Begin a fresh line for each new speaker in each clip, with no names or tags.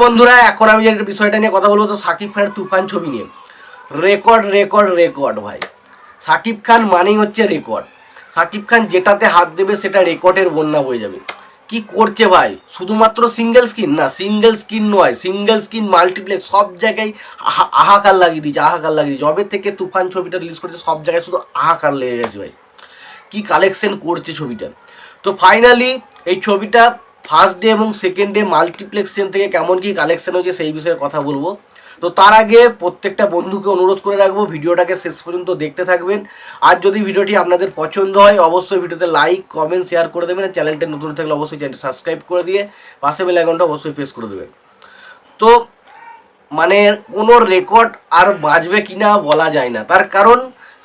বন্ধুরা, এখন আমি যে বিষয়টা নিয়ে কথা বলবো তো শাকিব খানের তুফান ছবি নিয়ে। রেকর্ড রেকর্ড রেকর্ড ভাই। শাকিব খান মানেই হচ্ছে রেকর্ড। শাকিব খান যেটাতে হাত দেবে সেটা রেকর্ডের বন্যা বয়ে যাবে। কি করছে ভাই, শুধুমাত্র সিঙ্গেল স্ক্রিন না, সিঙ্গেল স্ক্রিন নয়, সিঙ্গেল স্ক্রিন মাল্টিপ্লেক্স সব জায়গায় হাহাকার লাগিয়ে দিয়েছে, হাহাকার লাগিয়ে দিয়েছে। যবে থেকে তুফান ছবিটা রিলিজ করেছে সব জায়গায় শুধু হাহাকার লেগে গেছে ভাই। কি কালেকশন করছে ছবিটা। তো ফাইনালি এই ছবিটা ফার্স্ট ডে এবং সেকেন্ড ডে মাল্টিপ্লেক্স চেন থেকে কেমন কি কালেকশন হয়েছে সেই বিষয়ে কথা বলবো। তো তার আগে প্রত্যেকটা বন্ধুকে অনুরোধ করে রাখবো ভিডিওটাকে শেষ পর্যন্ত দেখতে থাকবেন। আর যদি ভিডিওটি আপনাদের পছন্দ হয় অবশ্যই ভিডিওতে লাইক কমেন্ট শেয়ার করে দেবেন। চ্যানেলটা নতুন থাকলে অবশ্যই চ্যানেলটি সাবস্ক্রাইব করে দিয়ে পাশে বেল আইকনটা অবশ্যই প্রেস করে দেবেন। তো মানে কোনো রেকর্ড আর বাজবে কিনা বলা যায় না, তার কারণ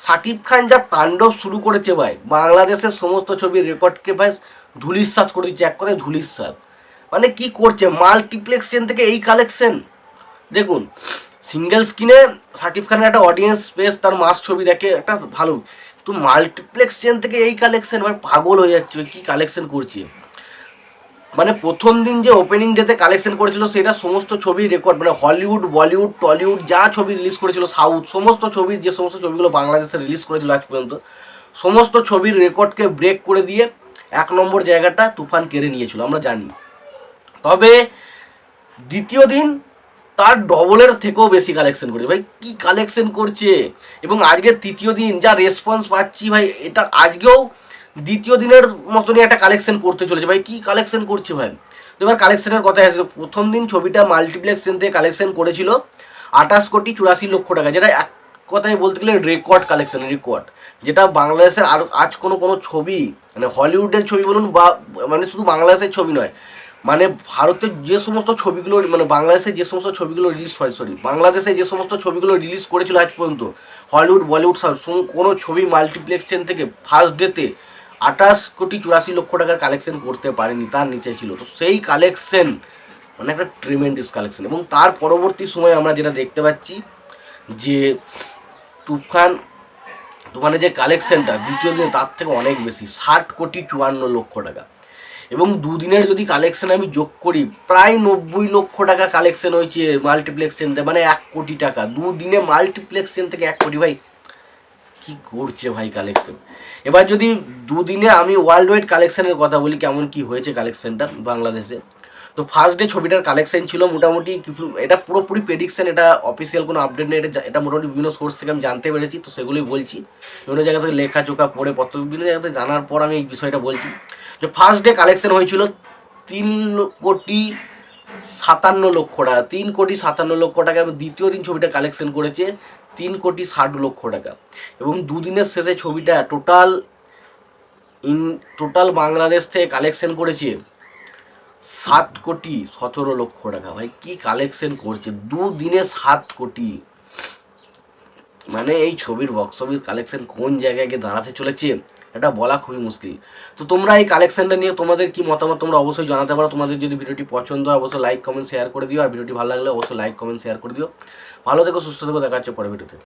শাকিব খান যা তাণ্ডব শুরু করেছে ভাই, বাংলাদেশের সমস্ত ছবির রেকর্ডকে ভাই ধুলিস্যাৎ করে দিচ্ছে, এক কথায় ধুলিস্যাৎ। মানে কি করছে, মাল্টিপ্লেক্স চেন থেকে এই কালেকশন। দেখুন, সিঙ্গেল স্ক্রিনে শাকিব খানের একটা অডিয়েন্স স্পেস, তার মাস ছবি দেখে একটা ভালো, তো মাল্টিপ্লেক্স চেন থেকে এই কালেকশন, মানে পাগল হয়ে যাচ্ছে কি কালেকশন করছে। মানে প্রথম দিন যে ওপেনিং ডেতে কালেকশন করেছিল সেটা সমস্ত ছবির রেকর্ড, মানে হলিউড বলিউড টলিউড যা ছবি রিলিজ করেছিল, সাউথ সমস্ত ছবির যে সমস্ত ছবিগুলো বাংলাদেশে রিলিজ করেছিল আজ পর্যন্ত সমস্ত ছবির রেকর্ডকে ব্রেক করে দিয়ে এক নম্বর জায়গাটা তুফান কেড়ে নিয়েছিল আমরা জানি। তবে দ্বিতীয় দিন তার ডবলের থেকেও বেশি কালেকশন করছে ভাই, কি কালেকশন করছে। এবং আজকে তৃতীয় দিন যা রেসপন্স পাচ্ছি ভাই, এটা আজকেও দ্বিতীয় দিনের মতনই একটা কালেকশন করতে চলেছে ভাই, কি কালেকশন করছে ভাই। তো এবার কালেকশনের কথায় আসছে, প্রথম দিন ছবিটা মাল্টিপ্লেক্স থেকে কালেকশন করেছিল 28,84,00,000 টাকা, যেটা এক কথায় বলতে গেলে রেকর্ড কালেকশন, রেকর্ড। যেটা বাংলাদেশের আর আজ কোনো ছবি, মানে হলিউডের ছবি বলুন বা মানে শুধু বাংলাদেশের ছবি নয়, মানে ভারতের যে সমস্ত ছবিগুলো, মানে বাংলাদেশে যে সমস্ত ছবিগুলো রিলিজ হয়, বাংলাদেশে যে সমস্ত ছবিগুলো রিলিজ করেছিল আজ পর্যন্ত হলিউড বলিউড কোনো ছবি মাল্টিপ্লেক্স চেন থেকে ফার্স্ট ডেতে 28,84,00,000 টাকার কালেকশন করতে পারেনি, তার নিচে ছিল। তো সেই কালেকশন মানে একটা ট্রিমেন্ডিস কালেকশন। এবং তার পরবর্তী সময় আমরা যেটা দেখতে পাচ্ছি যে তুফানের যে কালেকশনটা দ্বিতীয় দিনে তার থেকে অনেক বেশি, 60,54,00,000 টাকা। এবং দুদিনের যদি কালেকশন আমি যোগ করি প্রায় 90,00,000 টাকা কালেকশন হয়েছে মাল্টিপ্লেক্স চেন থেকে, মানে 1,00,00,000 টাকা দুদিনে মাল্টিপ্লেক্স চেন থেকে 1,00,00,000 ভাই, কি করছে ভাই কালেকশন। এবার যদি দুদিনে আমি ওয়ার্ল্ড ওয়াইড কালেকশনের কথা বলি কেমন কি হয়েছে কালেকশনটা বাংলাদেশে, তো ফার্স্ট ডে ছবিটার কালেকশন ছিল মোটামুটি কিছু, এটা পুরোপুরি প্রেডিকশন, এটা অফিসিয়াল কোনো আপডেট নেই, এটা মোটামুটি বিভিন্ন সোর্স থেকে আমি জানতে পেরেছি, তো সেগুলোই বলছি। বিভিন্ন জায়গা থেকে লেখাচোখা পড়ে পত্র বিভিন্ন জায়গা থেকে জানার পর আমি এই বিষয়টা বলছি যে ফার্স্ট ডে কালেকশন হয়েছিল 3,57,00,000 টাকা, 3,57,00,000 টাকা। এবং দ্বিতীয় দিন ছবিটা কালেকশন করেছে 3,60,00,000 টাকা। এবং দুদিনের শেষে ছবিটা টোটাল বাংলাদেশ থেকে কালেকশন করেছে 7,17,00,000 টাকা। ভাই কি কালেকশন করছে দুদিনে 7 কোটি। মানে এই ছবির বক্স অফিস কালেকশন কোন জায়গায় গিয়ে দাঁড়াতে চলেছে এটা বলা খুবই মুশকিল। তো তোমরা এই কালেকশনটা নিয়ে তোমাদের কি মতামত তোমরা অবশ্যই জানাতে পারো। তোমাদের যদি ভিডিওটি পছন্দ হয় অবশ্যই লাইক কমেন্ট শেয়ার করে দিও, আর ভিডিওটি ভালো লাগলে অবশ্যই লাইক কমেন্ট শেয়ার করে দিও। ভালো থেকো, সুস্থ থেকো, দেখা হচ্ছে পরের ভিডিওতে।